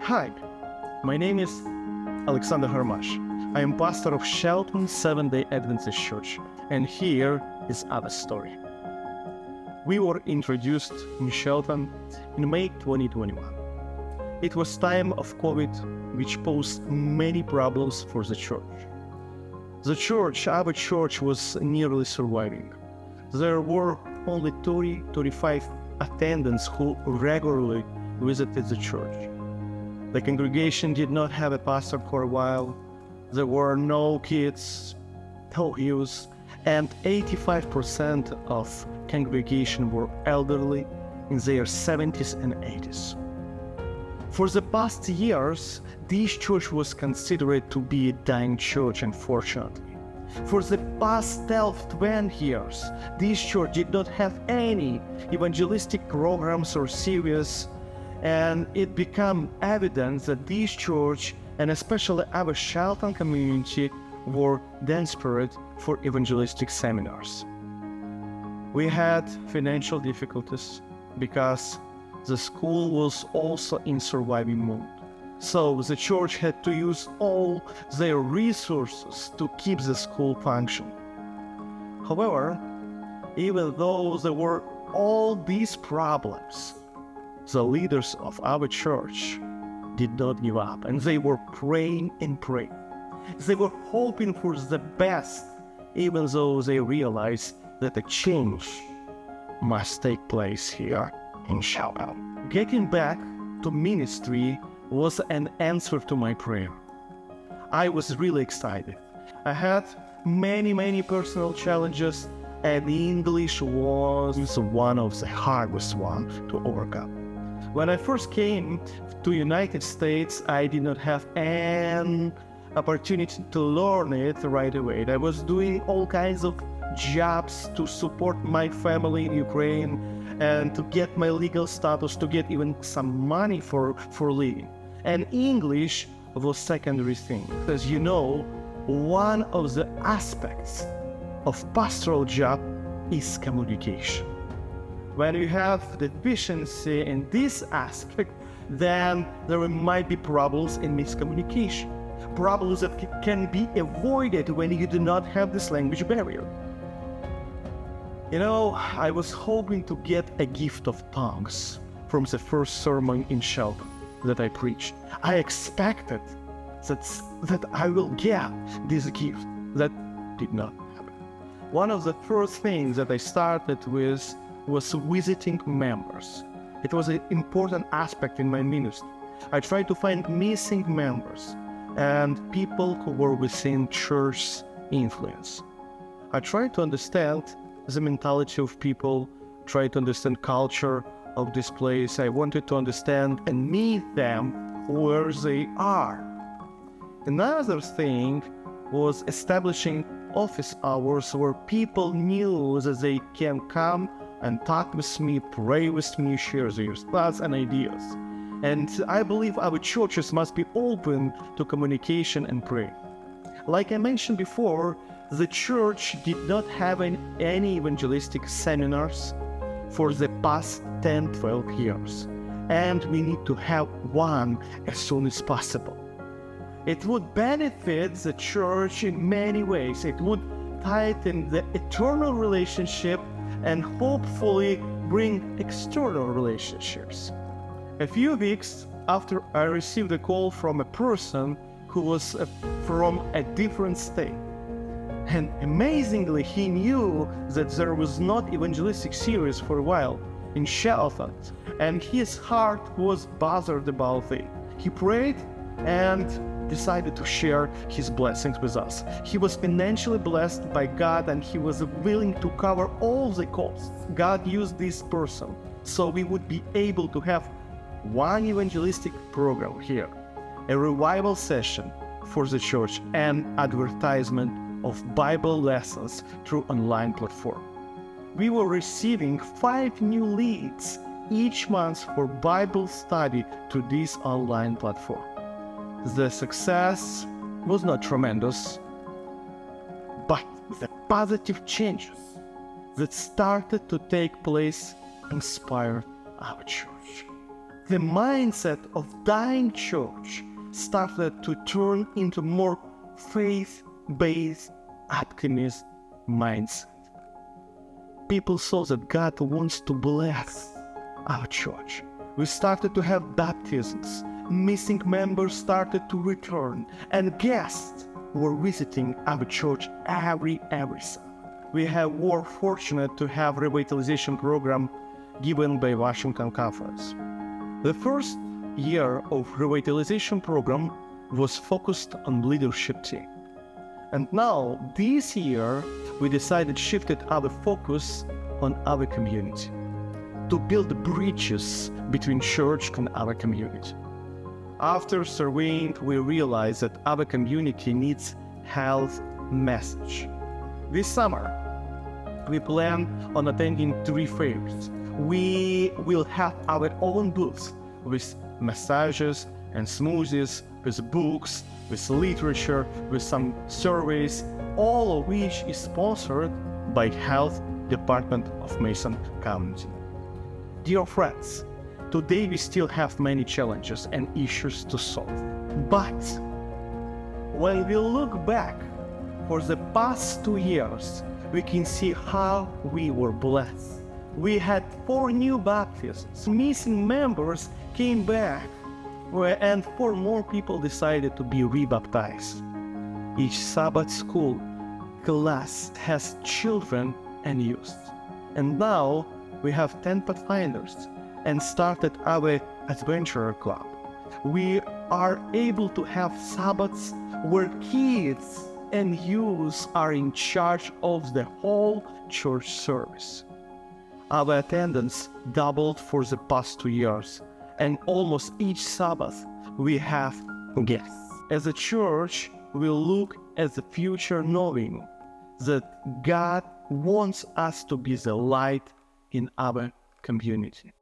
Hi, my name is Alexander Harmash. I am pastor of Shelton SDA Adventist Church, and here is our story. We were introduced in Shelton in May 2021. It was time of COVID, which posed many problems for the church. Our church was nearly surviving. There were only 35 attendants who regularly visited the church. The congregation did not have a pastor for a while. There were no kids, no youth, and 85% of congregation were elderly in their 70s and 80s. For the past years, this church was considered to be a dying church, unfortunately. For the past 12-20 years, this church did not have any evangelistic programs or series, and it became evident that this church, and especially our Shelton community, were desperate for evangelistic seminars. We had financial difficulties because the school was also in surviving mode. So the church had to use all their resources to keep the school functioning. However, even though there were all these problems, the leaders of our church did not give up, and they were praying and praying. They were hoping for the best, even though they realized that a change must take place here in Shelton. Getting back to ministry was an answer to my prayer. I was really excited. I had many personal challenges, and English was one of the hardest ones to overcome. When I first came to United States, I did not have an opportunity to learn it right away. I was doing all kinds of jobs to support my family in Ukraine and to get my legal status, to get even some money for living. And English was secondary thing. As you know, one of the aspects of pastoral job is communication. When you have deficiency in this aspect, then there might be problems in miscommunication. Problems that can be avoided when you do not have this language barrier. You know, I was hoping to get a gift of tongues from the first sermon in Shelton that I preached. I expected that I will get this gift. That did not happen. One of the first things that I started with was visiting members. It was an important aspect in my ministry. I tried to find missing members and people who were within church's influence. I tried to understand the mentality of people, try to understand culture of this place. I wanted to understand and meet them where they are. Another thing was establishing office hours where people knew that they can come and talk with me, pray with me, share their thoughts and ideas. And I believe our churches must be open to communication and prayer. Like I mentioned before, the church did not have any evangelistic seminars for the past 10-12 years. And we need to have one as soon as possible. It would benefit the church in many ways. It would tighten the eternal relationship and hopefully bring external relationships. A few weeks after I received a call from a person who was from a different state. And amazingly, he knew that there was not evangelistic series for a while in Shelton, and his heart was bothered about it. He prayed and decided to share his blessings with us. He was financially blessed by God, and he was willing to cover all the costs. God used this person so we would be able to have one evangelistic program here, a revival session for the church, and advertisement of Bible lessons through online platform. We were receiving 5 new leads each month for Bible study to this online platform. The success was not tremendous, but the positive changes that started to take place inspired our church. the mindset of dying church started to turn into more faith-based optimist mindset. People saw that God wants to bless our church. We started to have baptisms, missing members started to return, and guests were visiting our church every Sunday. We were fortunate to have revitalization program given by Washington Conference. The first year of revitalization program was focused on leadership team. And now, this year, we decided shifted our focus on our community, to build bridges between church and our community. After surveying, we realized that our community needs health message. This summer, we plan on attending 3 fairs. We will have our own booths with massages and smoothies, with books, with literature, with some surveys, all of which is sponsored by Health Department of Mason County. Dear friends, today we still have many challenges and issues to solve. But when we look back for the past 2 years, we can see how we were blessed. We had 4 new baptisms. Missing members came back, and 4 more people decided to be rebaptized. Each Sabbath school class has children and youth. And now we have 10 pathfinders and started our adventure club. We are able to have Sabbaths where kids and youth are in charge of the whole church service. Our attendance doubled for the past 2 years, and almost each Sabbath we have guests. As a church, we look at the future knowing that God wants us to be the light in our community.